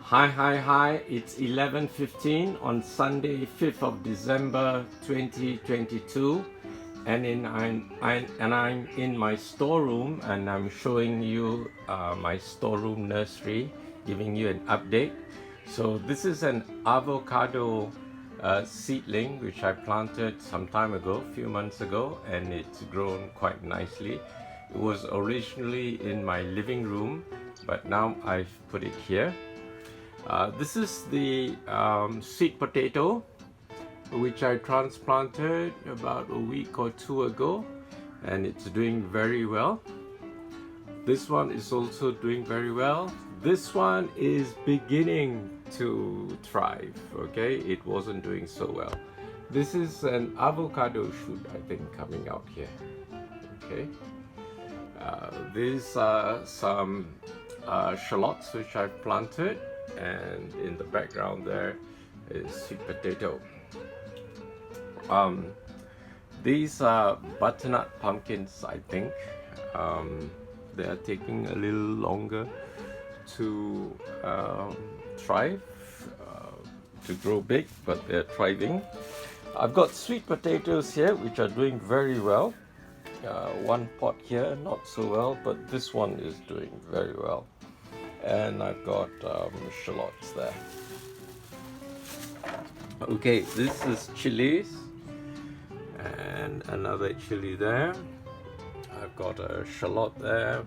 Hi, it's 11:15 on Sunday 5th of December 2022 and I'm in my storeroom and I'm showing you my storeroom nursery, giving you an update. So this is an avocado seedling which I planted some time ago, a few months ago, and it's grown quite nicely. It was originally in my living room, but now I've put it here. This is the sweet potato which I transplanted about a week or two ago, and it's doing very well. This one is also doing very well. This one is beginning to thrive, okay? It wasn't doing so well. This is an avocado shoot, I think, coming out here, okay? These are some shallots which I've planted, and in the background there is sweet potato. These are butternut pumpkins, I think. They are taking a little longer to thrive, to grow big, but they're thriving. I've got sweet potatoes here which are doing very well. One pot here not so well, but this one is doing very well. And I've got shallots there. Okay, this is chilies and another chili there. I've got a shallot there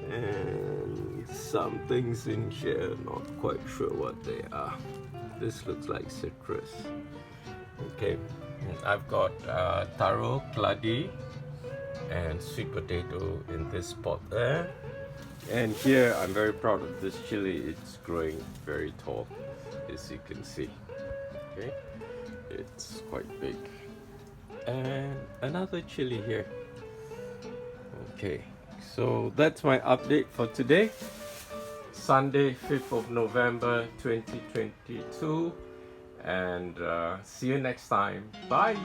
and some things in here, not quite sure what they are. This looks like citrus. Okay, I've got taro, clady, and sweet potato in this pot there. And here I'm very proud of this chili. It's growing very tall, as you can see. Okay, it's quite big. And another chili here. Okay, so that's my update for today, Sunday 5th of November 2022, and see you next time. Bye.